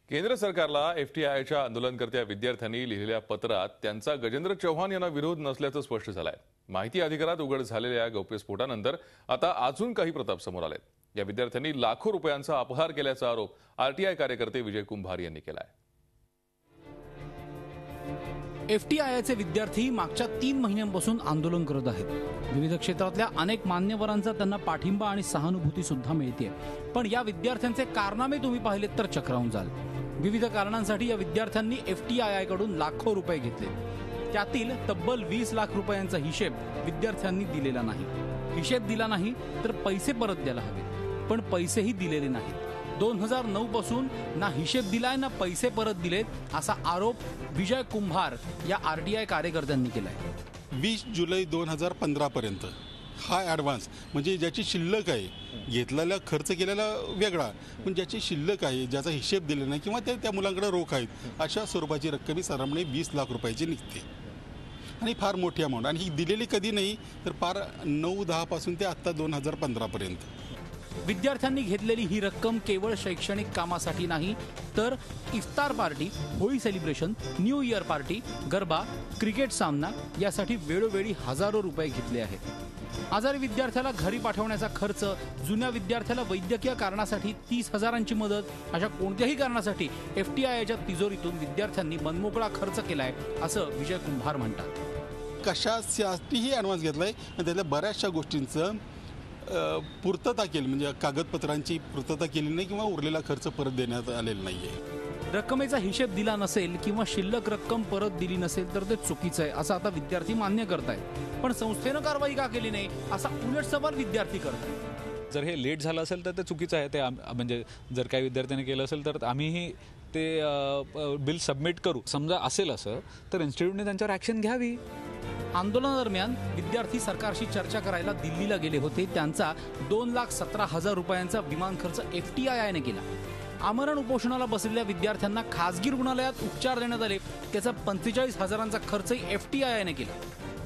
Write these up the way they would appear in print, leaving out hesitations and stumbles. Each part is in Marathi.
केंद्र सरकारला एफटीआयच्या आंदोलनकर्त्या विद्यार्थ्यांनी लिहिलेल्या पत्रात त्यांचा गजेंद्र चव्हाण यांना विरोध नसल्याचं स्पष्ट झालंय। माहिती अधिकारात उघड झालेल्या गौप्यस्फोटानंतर आता अजून काही प्रताप समोर आलेत। या विद्यार्थ्यांनी लाखो रुपयांचा अपहार केल्याचा आरोप आरटीआय कार्यकर्ते विजय कुंभार यांनी केलाय। एफटीआयचे विद्यार्थी मागच्या 3 महिन्यांपासून आंदोलन करत आहेत। विविध क्षेत्रातल्या अनेक मान्यवरांचा त्यांना पाठिंबा आणि सहानुभूती सुद्धा मिळते। पण या विद्यार्थ्यांचे कारनामे तुम्ही पाहिलेत तर चक्रावून जाल। विविध कारणांसाठी या विद्यार्थ्यांनी एफटीआय कडून लाखो रुपये घेतले। त्यातील तब्बल 20 लाख रुपयांचा हिशेब विद्यार्थ्यांनी दिलेला नाही। हिशेब दिला नाही तर पैसे परत द्यायला हवे, पण पैसेही दिलेले नाहीत। 2009 पासून ना हिशेब दिलाय ना पैसे परत दिलेत असा आरोप विजय कुंभार या आरटीआय कार्यकर्त्यांनी केलाय। 20 जुलै 2015 पर्यंत हा ॲडव्हान्स म्हणजे ज्याची शिल्लक आहे, घेतलेला खर्च केलेला वेगळा, पण ज्याची शिल्लक आहे, ज्याचा हिशेब दिलेला नाही किंवा त्या मुलांकडे रोख आहेत, अशा स्वरूपाची रक्कम साधारणपणे 20 लाख रुपयाची निघते आणि फार मोठी अमाऊंट। आणि ही दिलेली कधी नाही तर फार 9-10 पासून ते आत्ता 2015 पर्यंत। विद्यार्थ्यांनी घेतलेली ही रक्कम केवळ शैक्षणिक कामासाठी नाही तर इफ्तार party, Holi celebration, new year party, garba, cricket सामना यासाठी वेळोवेळी हजारो रुपये घेतले आहेत। आजारी विद्यार्थ्याला घरी पाठवण्याचा खर्च, जुन्या विद्यार्थ्याला वैद्यकीय कारणासाठी 30,000ची मदत, अशा कोणत्याही कारणासाठी एफटीआयच्या तिजोरीतून विद्यार्थ्यांनी मनमोकळा खर्च केलाय असं विजय कुंभार म्हणतात। कशासाठीही ॲडव्हान्स घेतलाय आणि त्यातल्या बऱ्याचशा गोष्टींचं पूर्तता केली, म्हणजे कागदपत्रांची पूर्तता केली नाही किंवा उरलेला खर्च परत देण्यात आलेला नाहीये। रक्कमेचा हिशेब दिला नसेल किंवा शिल्लक रक्कम परत दिली नसेल तर ते चुकीचं आहे असं आता विद्यार्थी मान्य करतायत। पण संस्थेनं कारवाई का केली नाही असा उलट सवाल विद्यार्थी करतायत। जर हे लेट झालं असेल तर ते चुकीचं आहे। ते म्हणजे जर काही विद्यार्थ्यांनी केलं असेल तर आम्हीही ते बिल सबमिट करू। समजा असेल असं तर इन्स्टिट्यूटने त्यांच्यावर ॲक्शन घ्यावी। आंदोलनादरम्यान विद्यार्थी सरकारशी चर्चा करायला दिल्लीला गेले होते। त्यांचा 2,17,000 रुपयांचा विमान खर्च एफटीआयने केला। आमरण उपोषणाला बसलेल्या विद्यार्थ्यांना खासगी रुग्णालयात उपचार देण्यात आले, त्याचा 45,000चा खर्चही एफटीआयने केला।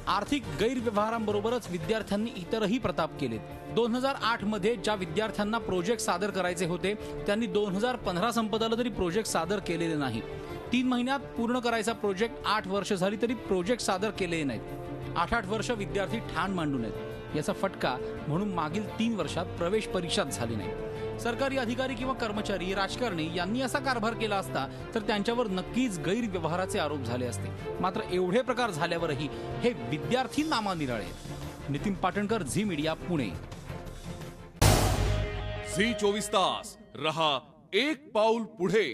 आर्थिक गैरव्यवहारांबरोबरच विद्यार्थ्यांनी इतरही प्रताप केलेत। 2008 मध्ये ज्या विद्यार्थ्यांना प्रोजेक्ट सादर करायचे होते त्यांनी 2015 संपत आलं तरी प्रोजेक्ट सादर केलेले नाही। 3 महिन्यात पूर्ण करायचा प्रोजेक्ट 8 वर्ष झाली तरी प्रोजेक्ट सादर केले नाहीत। 8 वर्ष विद्यार्थी ठाण मांडून आहेत। याचा फटका म्हणून मागील 3 वर्षात प्रवेश परीक्षाच झाली नाही। सरकारी अधिकारी किंवा कर्मचारी, राजकारणी यांनी असा कारभार केला असता तर त्यांच्यावर नक्कीच गैरव्यवहाराचे आरोप झाले असते। मात्र एवढे प्रकार झाल्यावरही हे विद्यार्थी नामानिराळे आहेत। नितीन पाटणकर, झी मीडिया, पुणे। झी 24 तास रहा एक पाऊल पुढे।